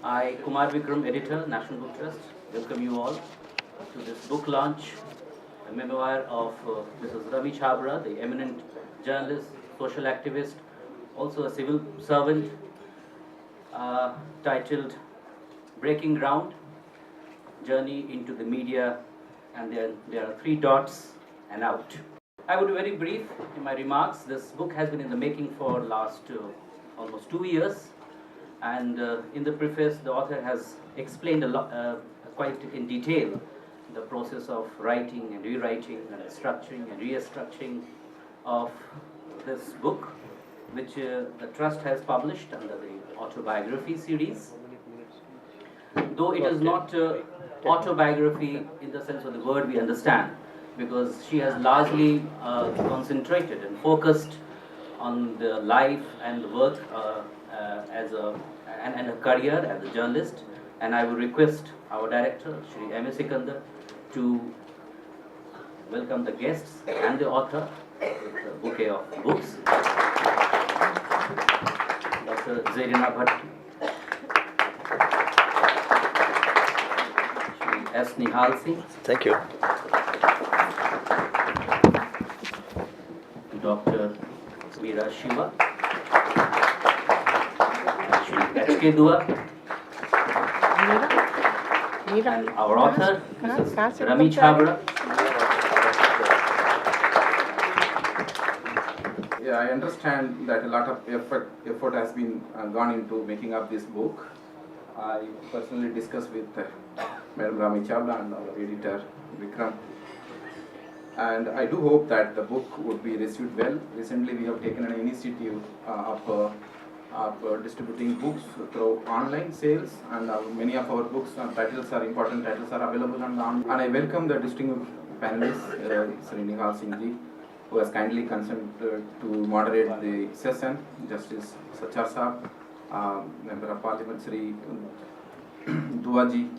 I, Kumar Vikram, editor, National Book Trust, welcome you all to this book launch, a memoir of Mrs. Rami Chhabra, the eminent journalist, social activist, also a civil servant, titled Breaking Ground, Journey into the Media, and there are 3 dots and out. I would be very brief in my remarks. This book has been in the making for last almost 2 years, and in the preface the author has explained a lot, quite in detail, the process of writing and rewriting and structuring and restructuring of this book, which the Trust has published under the autobiography series. Though it is not autobiography in the sense of the word we understand, because she has largely concentrated and focused on the life and the work and her career as a journalist. And I will request our director, Shri M. Sikandar, to welcome the guests and the author with a bouquet of books. Dr. Zarina Bhatt, Shri S. Nihal Singh. Thank you. Dr. Meera Shiva, Shri H.K. Dua, and our author, Mrs. Rami Chhabra. Yeah, I understand that a lot of effort has been gone into making up this book. I personally discussed with Madam Rami Chhabra and our editor Vikram, and I do hope that the book would be received well. Recently we have taken an initiative of distributing books through online sales, and many of our books important titles are available on online. And I welcome the distinguished panelists, Sri Nihal Singh ji, who has kindly consented to moderate the session, Justice Sachar Saab, Member of Parliament Sri Dua ji,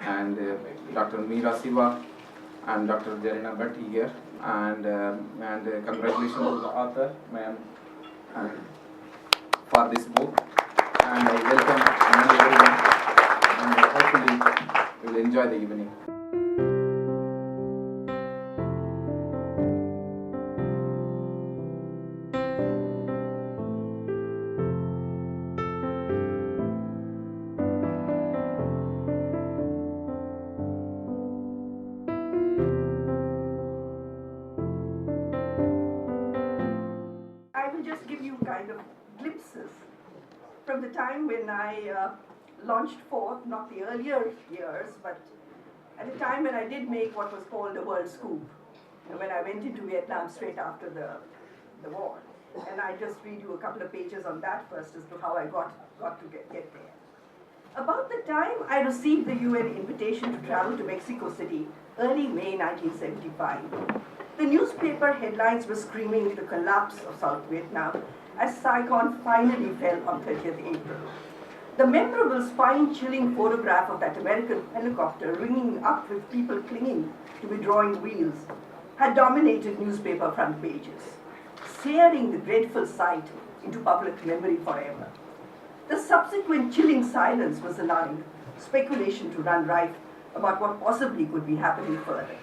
and Dr. Meera Shiva, and Dr. Zarina Bhatt here, and congratulations to the author, ma'am, for this book, and I welcome everyone, and hopefully you will enjoy the evening. I will just give you kind of glimpses from the time when I launched forth, not the earlier years, but at the time when I did make what was called a world scoop, and when I went into Vietnam straight after the war. And I just read you a couple of pages on that first as to how I got to get there. About the time I received the UN invitation to travel to Mexico City, early May 1975, the newspaper headlines were screaming the collapse of South Vietnam as Saigon finally fell on 30th April. The memorable spine-chilling photograph of that American helicopter ringing up with people clinging to withdrawing wheels had dominated newspaper front pages, searing the dreadful sight into public memory forever. The subsequent chilling silence was allowing speculation to run rife about what possibly could be happening further.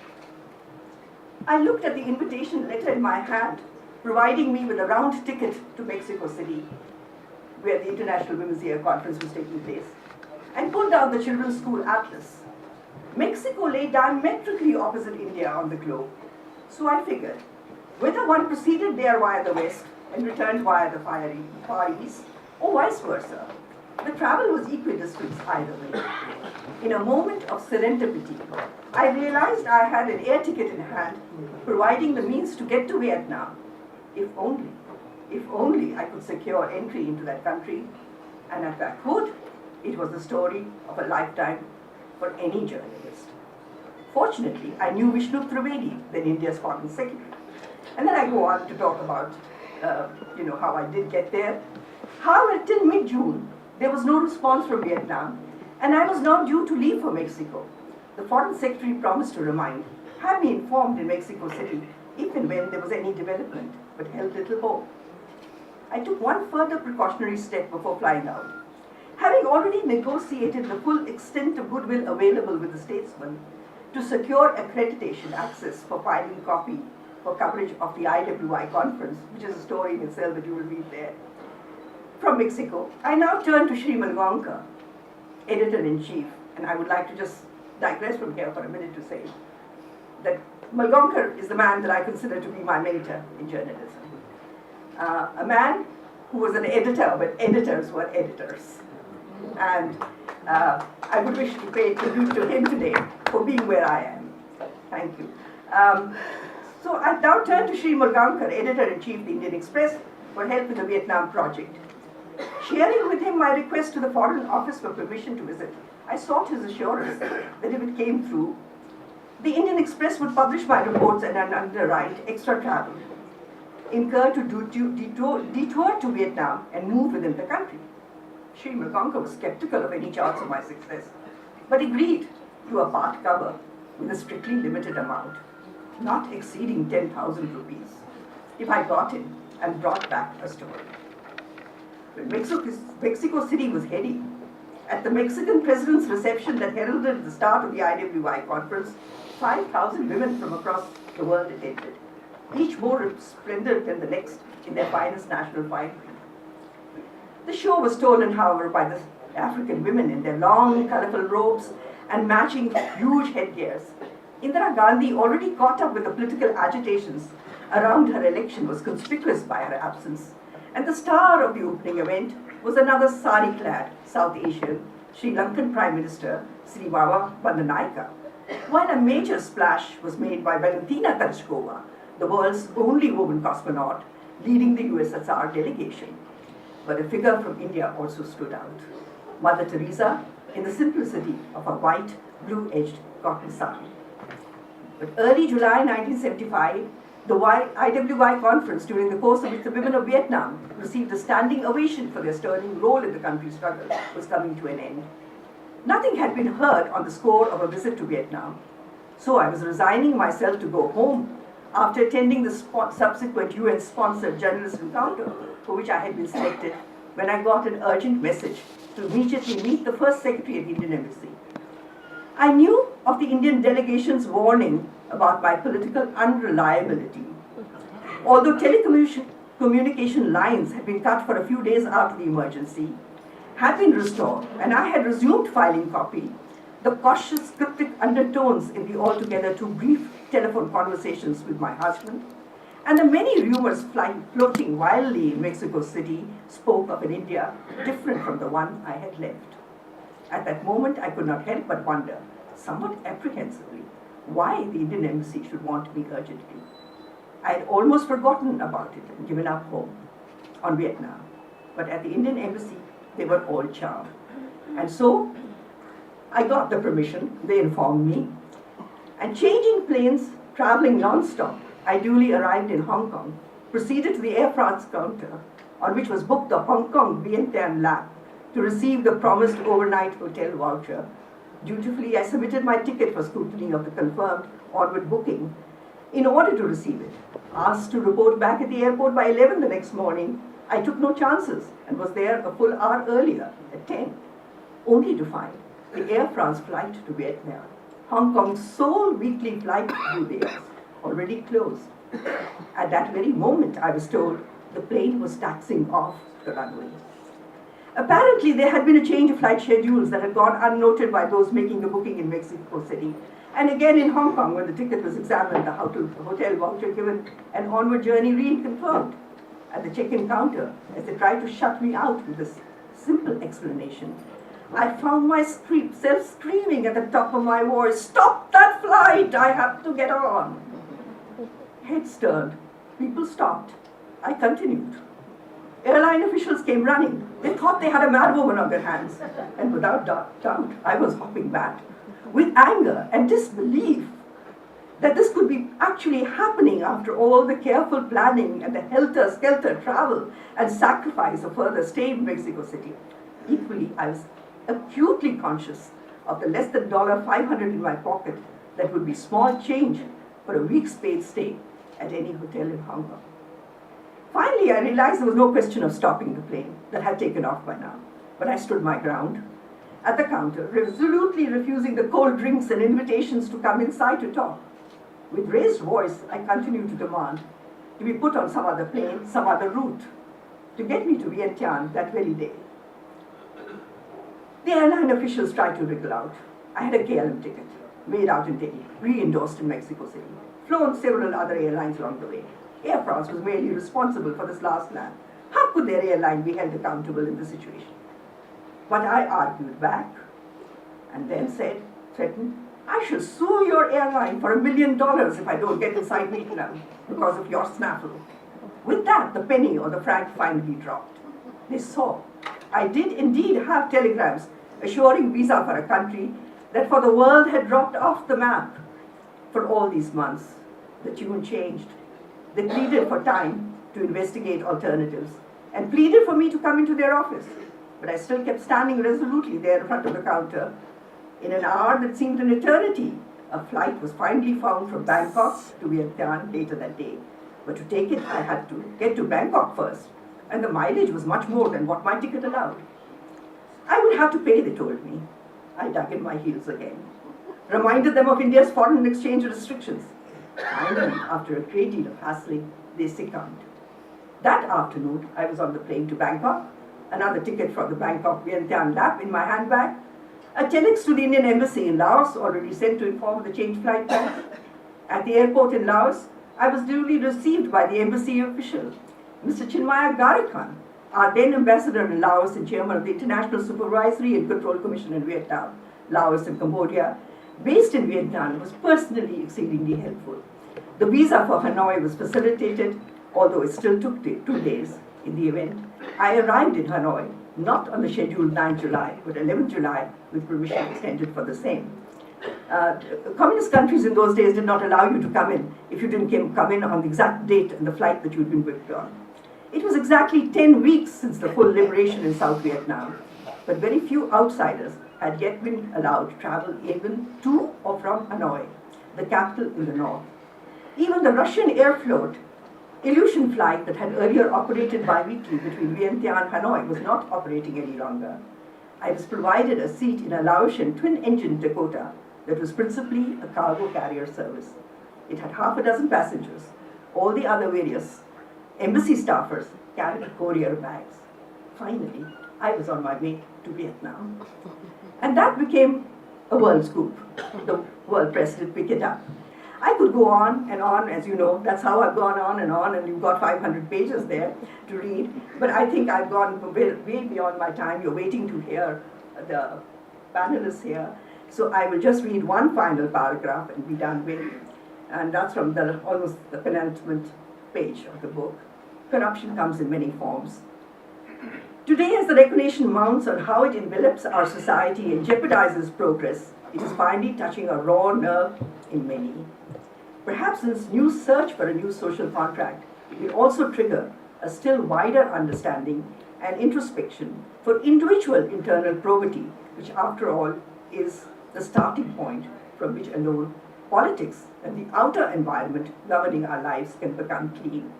I looked at the invitation letter in my hand, providing me with a round ticket to Mexico City, where the International Women's Year Conference was taking place, and pulled out the Children's School Atlas. Mexico lay diametrically opposite India on the globe, so I figured, whether one proceeded there via the west and returned via the Far East, or vice versa, the travel was equidistant either way. In a moment of serendipity, I realized I had an air ticket in hand, providing the means to get to Vietnam, if only I could secure entry into that country, and if I could, it was the story of a lifetime for any journalist. Fortunately, I knew Vishnu Trivedi, then India's Foreign Secretary. And then I go on to talk about, how I did get there. However, till mid-June, there was no response from Vietnam, and I was now due to leave for Mexico. The Foreign Secretary promised to remind, have me informed in Mexico City, if and when there was any development, but held little hope. I took one further precautionary step before flying out. Having already negotiated the full extent of goodwill available with the statesman to secure accreditation access for filing copy for coverage of the IWI conference, which is a story in itself that you will read there, from Mexico, I now turn to Sri Malgonkar, Editor-in-Chief, and I would like to just digress from here for a minute to say that Malgonkar is the man that I consider to be my mentor in journalism. A man who was an editor, but editors were editors. And I would wish to pay tribute to him today for being where I am. Thank you. So I now turn to Sri Malgonkar, Editor-in-Chief of the Indian Express, for help with the Vietnam project. Sharing with him my request to the Foreign Office for permission to visit, I sought his assurance that if it came through, the Indian Express would publish my reports and underwrite extra travel, incur to detour to Vietnam and move within the country. Sri Malgonkar was skeptical of any chance of my success, but agreed to a part cover with a strictly limited amount, not exceeding 10,000 rupees, if I got in and brought back a story. When Mexico City was heady, at the Mexican president's reception that heralded the start of the IWI conference, 5,000 women from across the world attended, each more resplendent than the next in their finest national finery. The show was stolen, however, by the African women in their long, colorful robes and matching huge headgears. Indira Gandhi, already caught up with the political agitations around her election, was conspicuous by her absence. And the star of the opening event was another sari-clad South Asian Sri Lankan Prime Minister, Sri Vawa Bandanayaka, while a major splash was made by Valentina Tereshkova, the world's only woman cosmonaut, leading the USSR delegation. But a figure from India also stood out, Mother Teresa, in the simplicity of a white, blue-edged cotton sari. But early July 1975, the IWI conference, during the course of which the women of Vietnam received a standing ovation for their sterling role in the country's struggle, was coming to an end. Nothing had been heard on the score of a visit to Vietnam, so I was resigning myself to go home after attending the subsequent UN-sponsored journalist encounter for which I had been selected, when I got an urgent message to immediately meet the first secretary at the Indian Embassy. I knew of the Indian delegation's warning about my political unreliability. Although telecommunication lines had been cut for a few days after the emergency, had been restored, and I had resumed filing copy, the cautious cryptic undertones in the altogether too brief telephone conversations with my husband, and the many rumors floating wildly in Mexico City spoke of an India different from the one I had left. At that moment, I could not help but wonder, somewhat apprehensively, why the Indian Embassy should want me urgently. I had almost forgotten about it and given up hope on Vietnam. But at the Indian Embassy, they were all charmed. And so, I got the permission, they informed me, and changing planes, traveling non-stop, I duly arrived in Hong Kong, proceeded to the Air France counter, on which was booked the Hong Kong Vientiane lap to receive the promised overnight hotel voucher. Dutifully, I submitted my ticket for scrutiny of the confirmed onward booking in order to receive it. Asked to report back at the airport by 11 the next morning, I took no chances and was there a full hour earlier, at 10, only to find the Air France flight to Vietnam, Hong Kong's sole weekly flight to there, already closed. At that very moment, I was told the plane was taxiing off the runway. Apparently, there had been a change of flight schedules that had gone unnoted by those making the booking in Mexico City. And again in Hong Kong, when the ticket was examined, the hotel voucher given, an onward journey reconfirmed. At the check-in counter, as they tried to shut me out with this simple explanation, I found myself screaming at the top of my voice, "Stop that flight! I have to get on!" Heads turned. People stopped. I continued. Airline officials came running. They thought they had a mad woman on their hands. And without doubt, I was hopping back with anger and disbelief that this could be actually happening after all the careful planning and the helter-skelter travel and sacrifice of further stay in Mexico City. Equally, I was acutely conscious of the less than $500 in my pocket that would be small change for a week's paid stay at any hotel in Hong Kong. Finally, I realized there was no question of stopping the plane that had taken off by now. but I stood my ground at the counter, resolutely refusing the cold drinks and invitations to come inside to talk. With raised voice, I continued to demand to be put on some other plane, some other route, to get me to Vientiane that very day. The airline officials tried to wriggle out. I had a KLM ticket, made out in Delhi, re-endorsed in Mexico City, flown several other airlines along the way. Air France was merely responsible for this last land. How could their airline be held accountable in this situation? But I argued back and then threatened, I shall sue your airline for $1 million if I don't get inside Vietnam because of your snaffle. With that, the penny or the franc finally dropped. They saw I did indeed have telegrams assuring visa for a country that for the world had dropped off the map. For all these months, the tune changed. They pleaded for time to investigate alternatives and pleaded for me to come into their office. But I still kept standing resolutely there in front of the counter. In an hour that seemed an eternity, a flight was finally found from Bangkok to Vientiane later that day. But to take it, I had to get to Bangkok first, and the mileage was much more than what my ticket allowed. I would have to pay, they told me. I dug in my heels again, reminded them of India's foreign exchange restrictions. Finally, after a great deal of hassling, they succumbed. That afternoon, I was on the plane to Bangkok, another ticket for the Bangkok-Vientiane lap in my handbag, a telex to the Indian embassy in Laos, already sent to inform of the changed flight plan. At the airport in Laos, I was duly received by the embassy official, Mr. Chinmaya Garikan, our then ambassador in Laos and chairman of the International Supervisory and Control Commission in Vietnam, Laos and Cambodia, based in Vietnam, was personally exceedingly helpful. The visa for Hanoi was facilitated, although it still took 2 days. In the event, I arrived in Hanoi, not on the scheduled 9th July, but 11th July, with permission extended for the same. Communist countries in those days did not allow you to come in if you didn't come in on the exact date and the flight that you'd been booked on. It was exactly 10 weeks since the full liberation in South Vietnam, but very few outsiders had yet been allowed to travel even to or from Hanoi, the capital in the north. Even the Russian air float Illusion flight that had earlier operated bi-weekly between Vientiane and Hanoi was not operating any longer. I was provided a seat in a Laotian twin-engine Dakota that was principally a cargo carrier service. It had half a dozen passengers. All the other various embassy staffers carried courier bags. Finally, I was on my way to Vietnam. And that became a world scoop. The world press did pick it up. I could go on, as you know. That's how I've gone on, and you've got 500 pages there to read. But I think I've gone way beyond my time. You're waiting to hear the panelists here. So I will just read one final paragraph and be done with it. And that's from almost the penultimate page of the book. Corruption comes in many forms. Today, as the recognition mounts on how it envelops our society and jeopardizes progress, it is finally touching a raw nerve in many. Perhaps this new search for a new social contract will also trigger a still wider understanding and introspection for individual internal probity, which after all is the starting point from which alone politics and the outer environment governing our lives can become clean.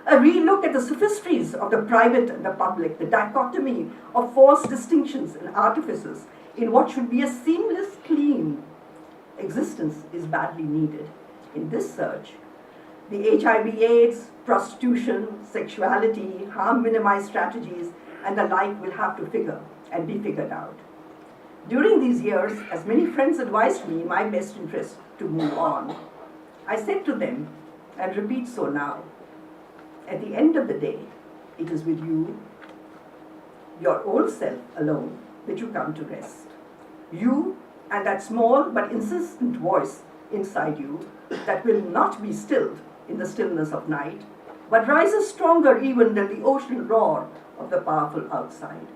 A relook at the sophistries of the private and the public, the dichotomy of false distinctions and artifices in what should be a seamless, clean existence is badly needed. In this search, the HIV/AIDS, prostitution, sexuality, harm minimized strategies, and the like will have to be figured out. During these years, as many friends advised me in my best interest to move on, I said to them, and repeat so now, at the end of the day, it is with you, your old self alone, that you come to rest. You and that small but insistent voice inside you that will not be stilled in the stillness of night, but rises stronger even than the ocean roar of the powerful outside.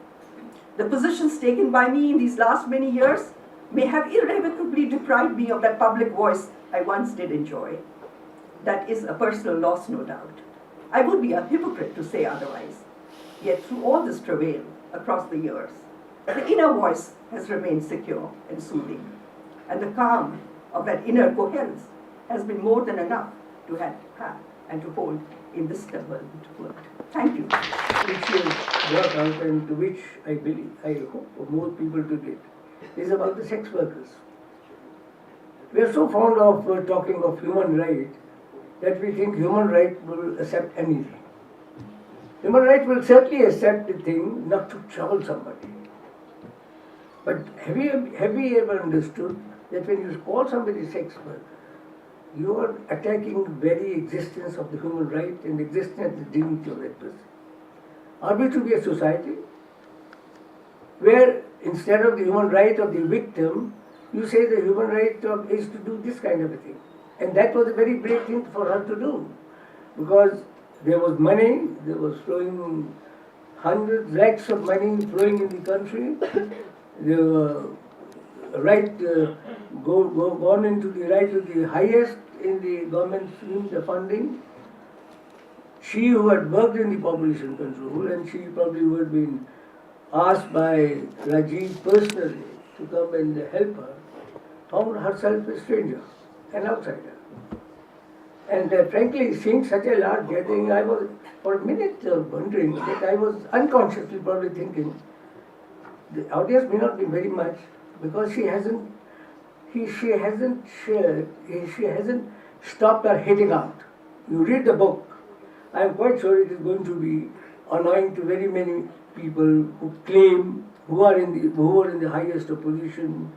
The positions taken by me in these last many years may have irrevocably deprived me of that public voice I once did enjoy. That is a personal loss, no doubt. I would be a hypocrite to say otherwise. Yet through all this travail across the years, the inner voice has remained secure and soothing, and the calm of that inner coherence has been more than enough to have and to hold in this development world. Thank you. Which is brought out and to which I believe, I hope more people to get, is about the sex workers. We are so fond of talking of human rights that we think human right will accept anything. Human right will certainly accept the thing not to trouble somebody. But have you ever understood that when you call somebody sex worker, you are attacking the very existence of the human right and the existence of the dignity of that person? Are we to be a society where instead of the human right of the victim, you say the human right is to do this kind of a thing? And that was a very brave thing for her to do, because there was money, there was flowing hundreds, lakhs of money flowing in the country. The right gone into the right to the highest in the government scheme, the funding. She who had worked in the population control, and she probably would have been asked by Rajiv personally to come and help her, found herself a stranger, an outsider. And frankly, seeing such a large gathering, I was for a minute wondering that I was unconsciously probably thinking, the audience may not be very much because she hasn't stopped her hitting out. You read the book, I am quite sure it is going to be annoying to very many people who claim, who are in the highest position,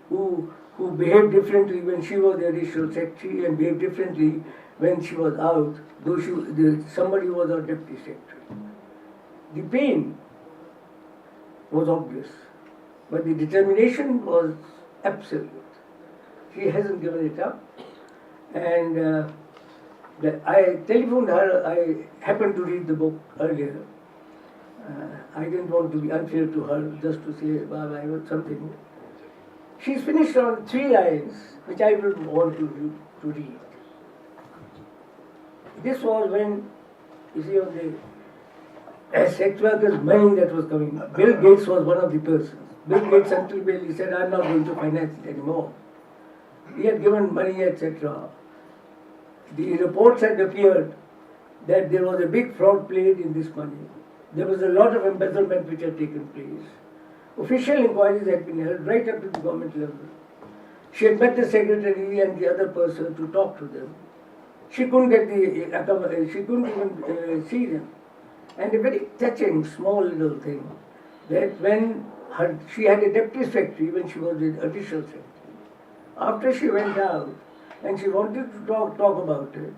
who behaved differently when she was the additional secretary and behaved differently when she was out, though somebody was our deputy secretary. The pain was obvious, but the determination was absolute. She hasn't given it up, and I telephoned her. I happened to read the book earlier. I didn't want to be unfair to her, just to say, well, I wrote something. She's finished on 3 lines, which I would want to read. This was when, you see, on the sex workers' money that was coming. Bill Gates was one of the persons. Bill Gates until he said, I'm not going to finance it anymore. He had given money, etc. The reports had appeared that there was a big fraud played in this money. There was a lot of embezzlement which had taken place. Official inquiries had been held right up to the government level. She had met the secretary and the other person to talk to them. She couldn't she couldn't even see them. And a very touching, small little thing, that when she had a deputy secretary when she was the additional secretary. After she went out and she wanted to talk about it,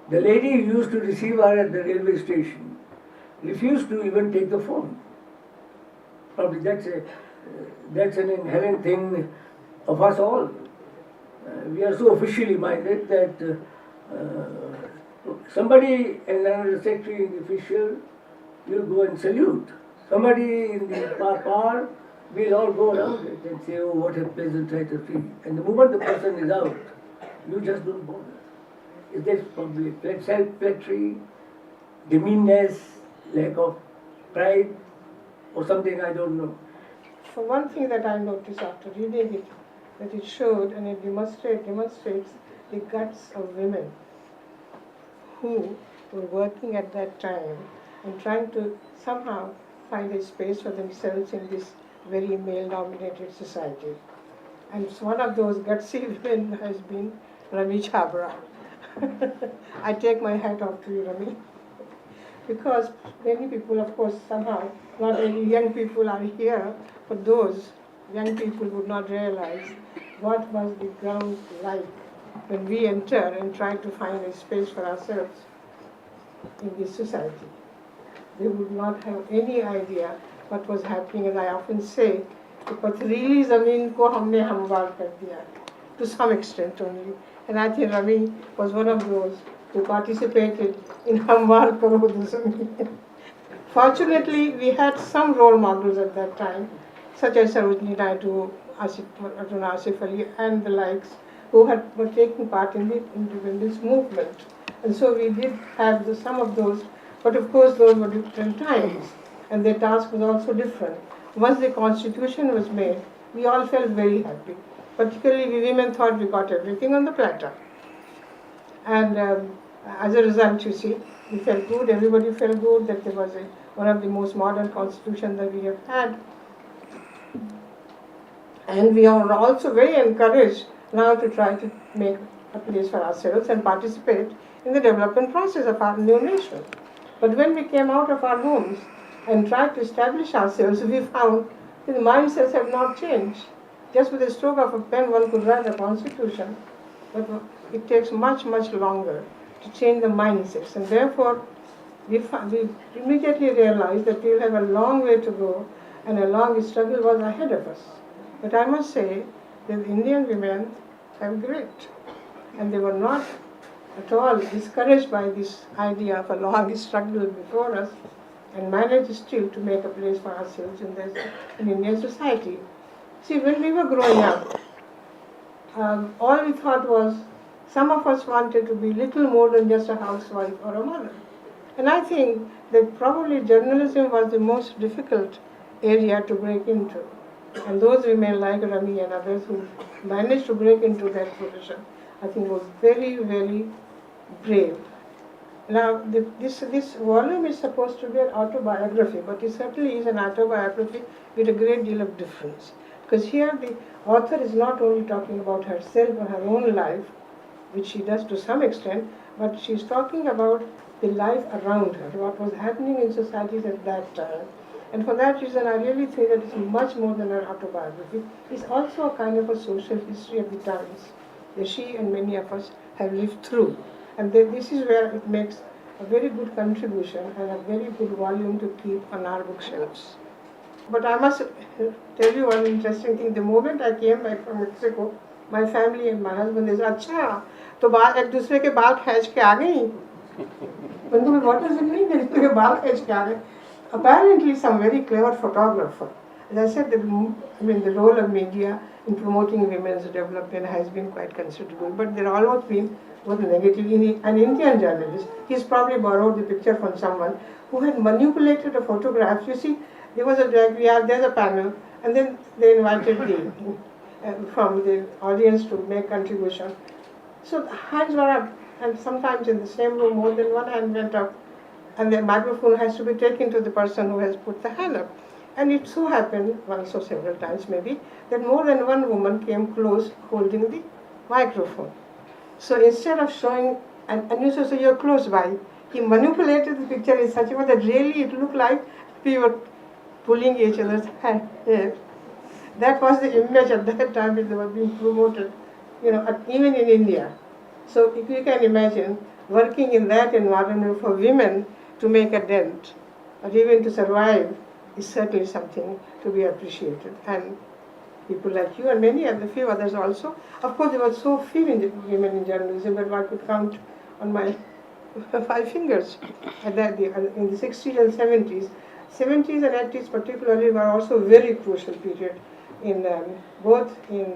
the lady who used to receive her at the railway station refused to even take the phone. Probably that's an inherent thing of us all. We are so officially minded that somebody, another secretary in the official, will go and salute. Somebody in the power will all go around it and say, oh, what a pleasant sight to see. And the moment the person is out, you just don't bother. Is there probably self-flattery, demeanness, lack of pride, or something I don't know? For one thing that I noticed after reading it, that it showed and it demonstrates the guts of women who were working at that time and trying to somehow find a space for themselves in this very male-dominated society. And one of those gutsy women has been Rami Chhabra. I take my hat off to you, Rami. Because many people, of course, somehow, not only young people are here, but those young people would not realize what was the ground like when we enter and try to find a space for ourselves in this society. They would not have any idea what was happening, and I often say, pathrili zameen ko humne hamwar kar diya, to some extent only. And I think Rami was one of those who participated in hamwar karo do zameen. Fortunately, we had some role models at that time, such as Sarojini Naidu, Asif Ali, and the likes, who were taking part in the independence movement. And so we did have some of those, but of course those were different times, and their task was also different. Once the constitution was made, we all felt very happy. Particularly we women thought we got everything on the platter. And as a result, you see, We felt good, everybody felt good that there was one of the most modern constitutions that we have had. And we are also very encouraged now to try to make a place for ourselves and participate in the development process of our new nation. But when we came out of our homes and tried to establish ourselves, we found that the mindsets have not changed. Just with a stroke of a pen, one could write a constitution, but it takes much, much longer to change the mindsets. And therefore, we immediately realized that we will have a long way to go and a long struggle was ahead of us. But I must say that Indian women have grit, and they were not at all discouraged by this idea of a long struggle before us, and managed still to make a place for ourselves in Indian society. See, when we were growing up, all we thought was, some of us wanted to be little more than just a housewife or a mother. And I think that probably journalism was the most difficult area to break into. And those women like Rami and others who managed to break into that profession, I think was very, very brave. Now, this volume is supposed to be an autobiography, but it certainly is an autobiography with a great deal of difference. Because here the author is not only talking about herself or her own life, which she does to some extent, but she's talking about the life around her, what was happening in societies at that time. And for that reason, I really think that it's much more than an autobiography. It's also a kind of a social history of the times that she and many of us have lived through. And this is where it makes a very good contribution and a very good volume to keep on our bookshelves. But I must tell you one interesting thing. The moment I came back from Mexico, my family and my husband is, अच्छा, तो बाल एक दूसरे के बाल खींच के आ गई. What does it mean? एक दूसरे के बाल खींच के आ गई. Apparently, some very clever photographer. As I said, the role of media in promoting women's development has been quite considerable. But there always been was negative. An Indian journalist, he's probably borrowed the picture from someone who had manipulated the photographs. You see, there was there's a panel, and then they invited from the audience to make contribution. So hands were up, and sometimes in the same room more than one hand went up, and the microphone has to be taken to the person who has put the hand up. And it so happened, once or several times maybe, that more than one woman came close holding the microphone. So instead of showing, and you say, so you're close by, he manipulated the picture in such a way that really it looked like we were pulling each other's hand. That was the image at that time that they were being promoted, even in India. So if you can imagine working in that environment for women to make a dent, or even to survive, is certainly something to be appreciated. And people like you and many other few others also. Of course, there were so few women in journalism that one could count on my 5 fingers. In the 60s and 70s. 70s and 80s particularly were also very crucial period in both in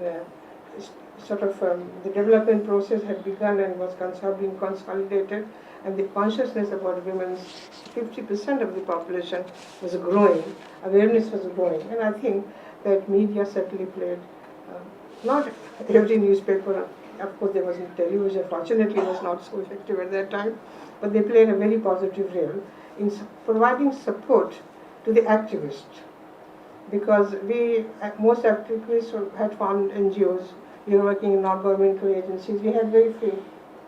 the development process had begun and was being consolidated, and the consciousness about women's 50% of the population was growing, awareness was growing, and I think that media certainly played, not every newspaper, of course there wasn't television, fortunately it was not so effective at that time, but they played a very positive role in providing support to the activists, because most activists had formed NGOs, we were working in non-governmental agencies, we had very few,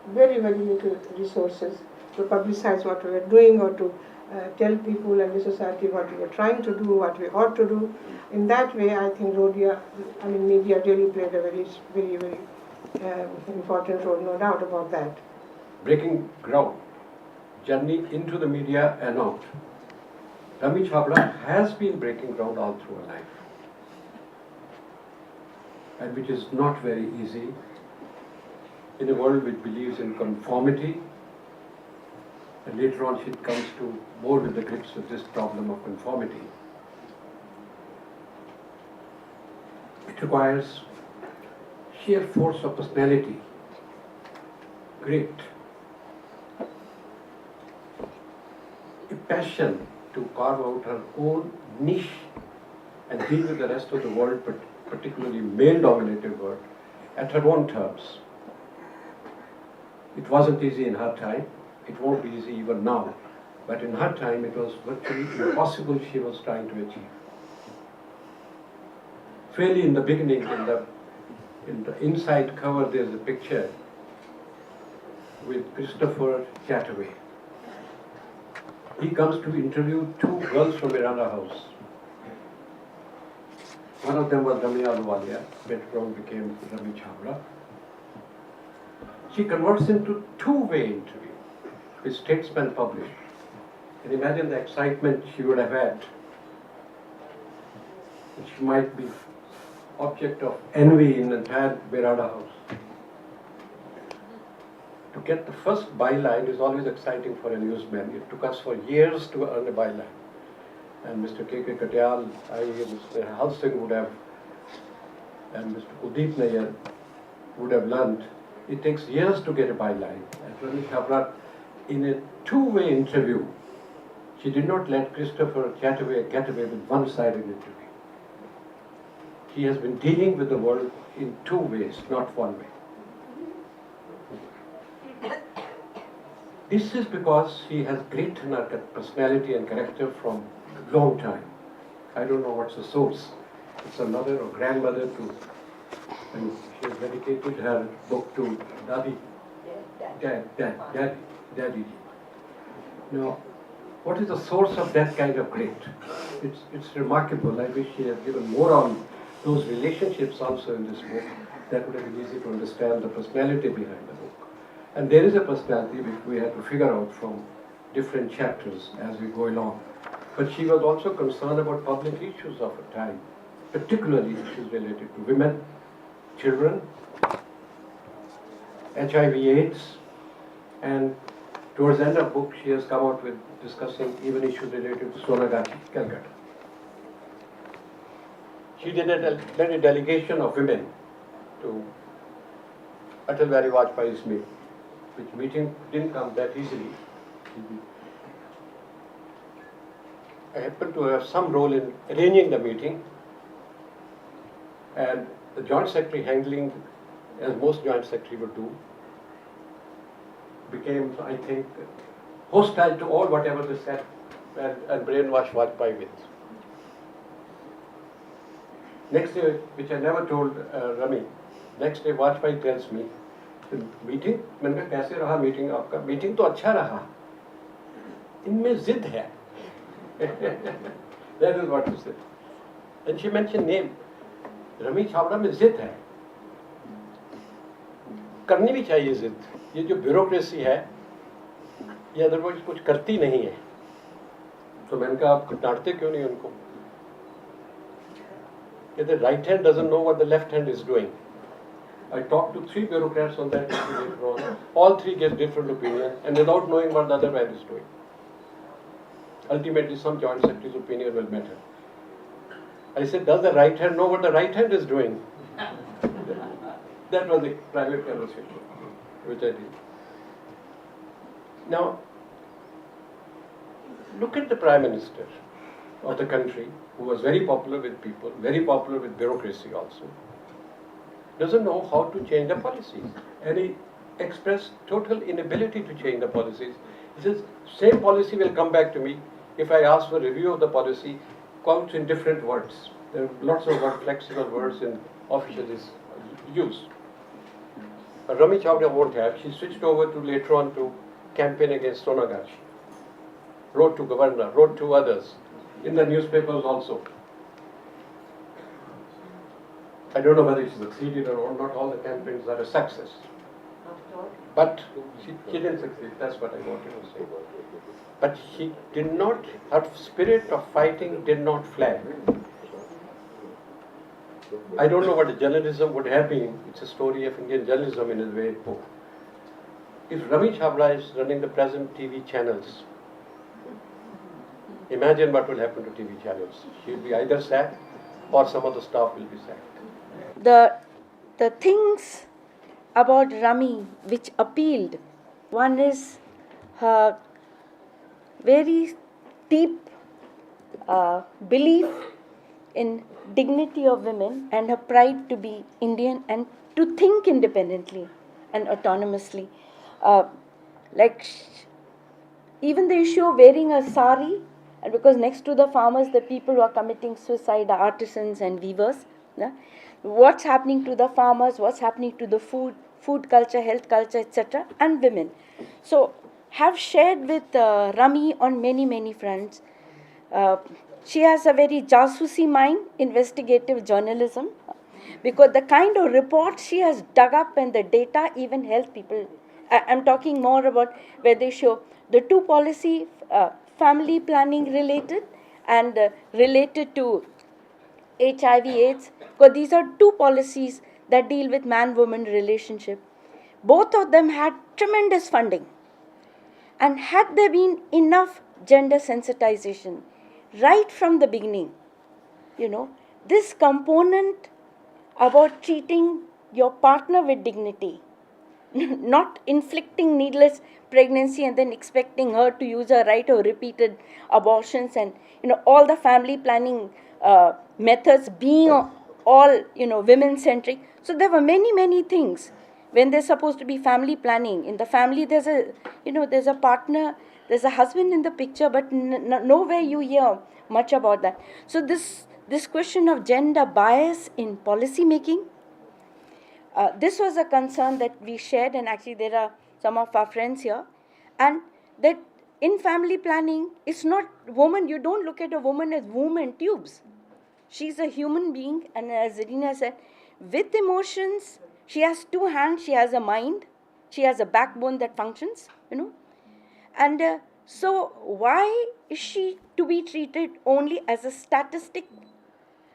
very, very little resources to publicize what we were doing or to tell people and the society what we were trying to do, what we ought to do. In that way, I think media really played a very, very, very important role, no doubt about that. Breaking ground, journey into the media and out. Rami Chhabra has been breaking ground all through her life, and which is not very easy in a world which believes in conformity. And later on she comes to more with the grips with this problem of conformity. It requires sheer force of personality, great, a passion to carve out her own niche and deal with the rest of the world, but particularly male-dominated world, at her own terms. It wasn't easy in her time. It won't be easy even now. But in her time, it was virtually impossible she was trying to achieve. Fairly in the beginning, in the inside cover, there's a picture with Christopher Chataway. He comes to interview two girls from Miranda House. One of them was Rami Chhabra, later on became Rami Chhabra. She converts into two-way interview with Statesman published. And imagine the excitement she would have had. She might be object of envy in the entire Miranda House. To get the first byline is always exciting for a newsman. It took us for years to earn a byline. And Mr. K.K. Katyal, Mr. Halsing would have, and Mr. Kuldeep Nayyar would have learned. It takes years to get a byline. And Rami Chhabra, in a two-way interview, she did not let Christopher Chataway get away with one-sided interview. He has been dealing with the world in two ways, not one way. This is because he has great personality and character from a long time. I don't know what's the source. It's a mother or grandmother to, and she has dedicated her book to Daddy. Now, what is the source of that kind of grit? It's remarkable. I wish he had given more on those relationships also in this book. That would have been easy to understand the personality behind the book. And there is a personality which we had to figure out from different chapters as we go along. But she was also concerned about public issues of her time, particularly issues related to women, children, HIV/AIDS, and towards the end of the book she has come out with discussing even issues related to Sonagachi, Calcutta. She led a delegation of women to Atal Bihari Vajpayee's meeting, which meeting didn't come that easily. I happened to have some role in arranging the meeting, and the Joint Secretary handling, as most Joint Secretary would do, became, I think, hostile to all whatever they said and brainwashed Vajpayee with. Next day, which I never told Rami, next day Vajpayee tells me, meeting मैंने कहा कैसे रहा meeting आपका meeting तो अच्छा रहा इनमें जिद है that is what he said. And she mentioned name. Rummy Chhabra में जिद है, करनी भी चाहिए जिद. ये जो ब्यूरोक्रेसी है ये अदरवाइज कुछ करती नहीं है. तो मैंने कहा आप डांटते क्यों नहीं उनको? The right hand doesn't know what the left hand is doing. I talked to 3 bureaucrats on that issue later on. All 3 gave different opinions and without knowing what the other man is doing. Ultimately, some Joint Secretary's opinion will matter. I said, does the right hand know what the right hand is doing? That was a private conversation, which I did. Now, look at the Prime Minister of the country, who was very popular with people, very popular with bureaucracy also, doesn't know how to change the policies. And he expressed total inability to change the policies. He says, same policy will come back to me if I ask for review of the policy, quotes in different words. There are lots of flexible words in official use. But Rami Chhabra won't have. She switched over to later on to campaign against Sonagachi. Wrote to Governor, wrote to others, in the newspapers also. I don't know whether she succeeded or not. All the campaigns are a success. But she didn't succeed, that's what I wanted to say. But she did not, her spirit of fighting did not flag. I don't know what journalism would have been. It's a story of Indian journalism in a way. If Rami Chhabra is running the present TV channels, imagine what will happen to TV channels. She'll be either sacked or some of the staff will be sacked. The things about Rami which appealed, one is her very deep belief in dignity of women and her pride to be Indian and to think independently and autonomously. Like even the issue of wearing a sari, and because next to the farmers, the people who are committing suicide are artisans and weavers. Yeah? What's happening to the farmers, what's happening to the food culture, health culture, etc., and women. So, have shared with Rami on many fronts. Uh, she has a very jasusi mind, investigative journalism, because the kind of reports she has dug up and the data even help people. I'm talking more about where they show the two policy, family planning related and related to HIV/AIDS, because these are two policies that deal with man-woman relationship. Both of them had tremendous funding. And had there been enough gender sensitization right from the beginning, this component about treating your partner with dignity, not inflicting needless pregnancy and then expecting her to use her right of repeated abortions, and all the family planning methods being all women centric. So there were many things when there's supposed to be family planning. In the family there's a partner, there's a husband in the picture, but nowhere you hear much about that. So this question of gender bias in policy making, this was a concern that we shared, and actually there are some of our friends here, and that in family planning, it's not woman, you don't look at a woman as womb and tubes. She's a human being, and as Irina said, with emotions, she has two hands, she has a mind, she has a backbone that functions, and so why is she to be treated only as a statistic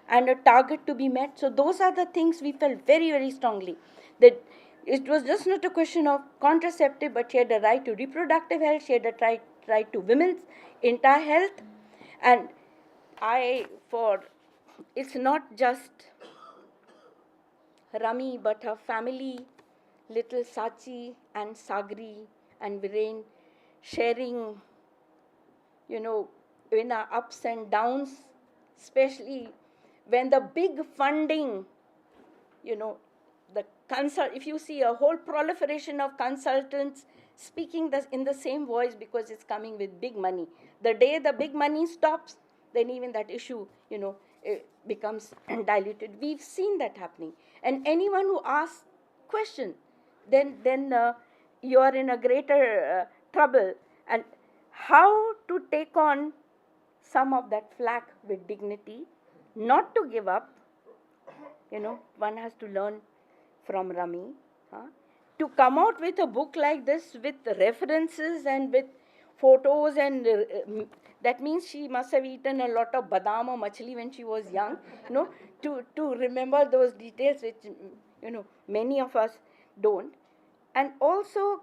and a target to be met? So those are the things we felt very strongly, that it was just not a question of contraceptive, but she had a right to reproductive health, she had a right to women's entire health. And it's not just Rami, but her family, little Sachi and Sagri and Viren, sharing, in our ups and downs, especially when the big funding, if you see a whole proliferation of consultants speaking in the same voice because it's coming with big money. The day the big money stops, then even that issue, it becomes diluted. We've seen that happening. And anyone who asks question, then you are in a greater trouble. And how to take on some of that flack with dignity, not to give up, one has to learn from Rami, to come out with a book like this with references and with photos, and that means she must have eaten a lot of badam or machli when she was young, to remember those details which, many of us don't. And also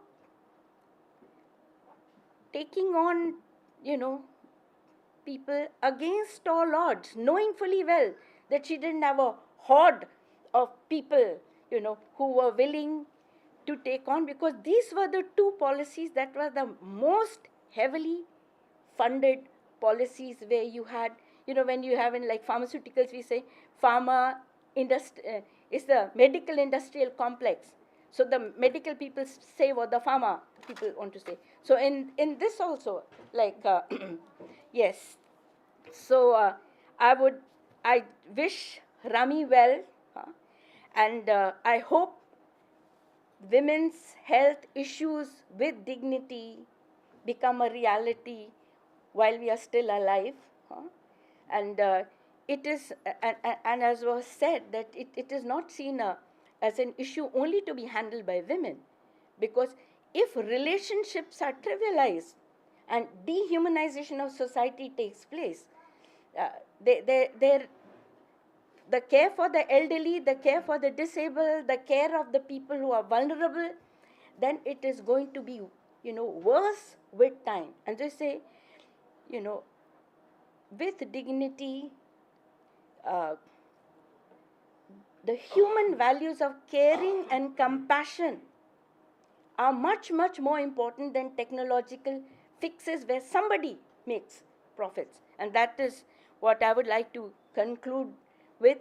taking on, people against all odds, knowing fully well that she didn't have a horde of people, who were willing to take on, because these were the two policies that were the most heavily funded policies, where you had, when you have in like pharmaceuticals, we say pharma industry is the medical industrial complex. So the medical people say what the pharma people want to say. So in this also, like, yes. So I wish Rami well, and I hope women's health issues with dignity become a reality while we are still alive. And it is, and as was said, that it is not seen as an issue only to be handled by women, because if relationships are trivialized and dehumanization of society takes place, the care for the elderly, the care for the disabled, the care of the people who are vulnerable, then it is going to be, worse with time. And they say, with dignity, the human values of caring and compassion are much more important than technological fixes where somebody makes profits. And that is what I would like to conclude with,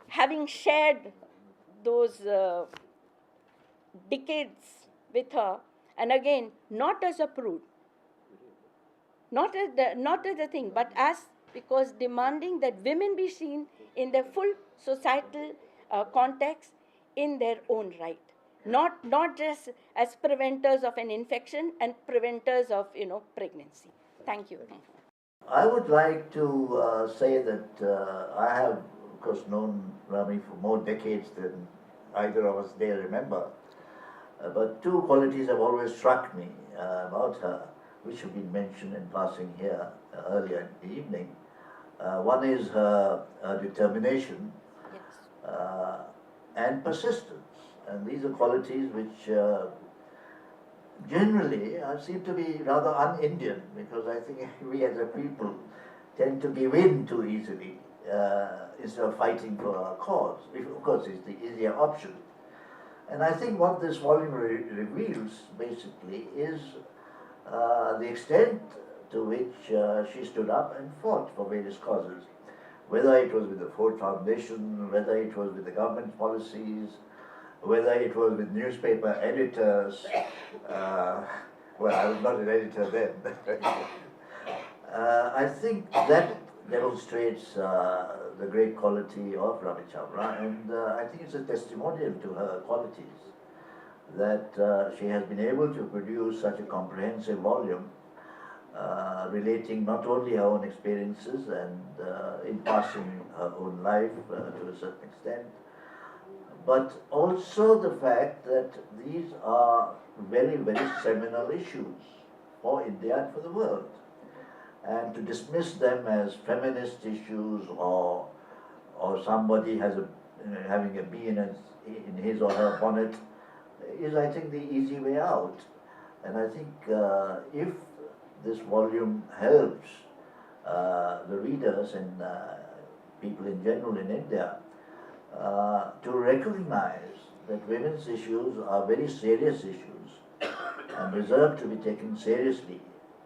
having shared those decades with her, And again, not as a prude, not as the thing, but as, because demanding that women be seen in their full societal context in their own right, not just as preventers of an infection and preventers of pregnancy. Thank you. I would like to say that I have, of course, known Rami for more decades than either of us dare remember. But two qualities have always struck me about her, which have been mentioned in passing here earlier in the evening. One is her determination and persistence. And these are qualities which generally seem to be rather un-Indian, because I think we as a people tend to give in too easily instead of fighting for our cause, which of course is the easier option. And I think what this volume reveals basically is the extent to which she stood up and fought for various causes, whether it was with the Ford Foundation, whether it was with the government policies, whether it was with newspaper editors. Well, I was not an editor then. I think that demonstrates the great quality of Rami Chhabra, and I think it's a testimonial to her qualities that she has been able to produce such a comprehensive volume relating not only her own experiences and in passing her own life to a certain extent, but also the fact that these are very, very seminal issues for India and for the world. And to dismiss them as feminist issues or somebody has having a bee in his or her bonnet is, I think, the easy way out. And I think if this volume helps the readers and people in general in India to recognize that women's issues are very serious issues and deserve to be taken seriously,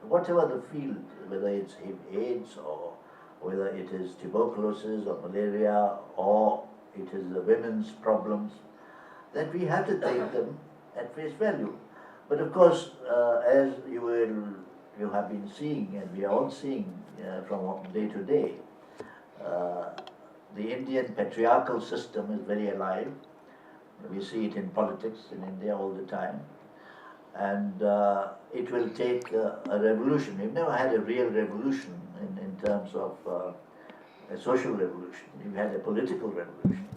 whatever the field, whether it's AIDS or whether it is tuberculosis or malaria or it is the women's problems, that we have to take them at face value. But of course, as you have been seeing, and we are all seeing from day to day, the Indian patriarchal system is very alive. We see it in politics in India all the time. And it will take a revolution. We've never had a real revolution in terms of a social revolution. We've had a political revolution.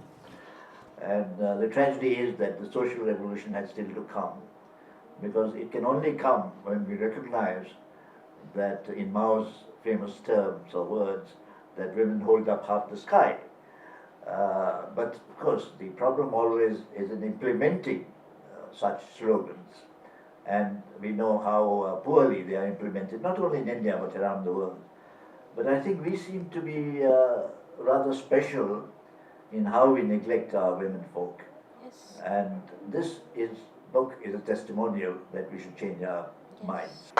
And the tragedy is that the social revolution has still to come, because it can only come when we recognize that, in Mao's famous terms or words, that women hold up half the sky. But of course, the problem always is in implementing such slogans. And we know how poorly they are implemented, not only in India but around the world. But I think we seem to be rather special in how we neglect our women folk. Yes. And this book is a testimonial that we should change our minds.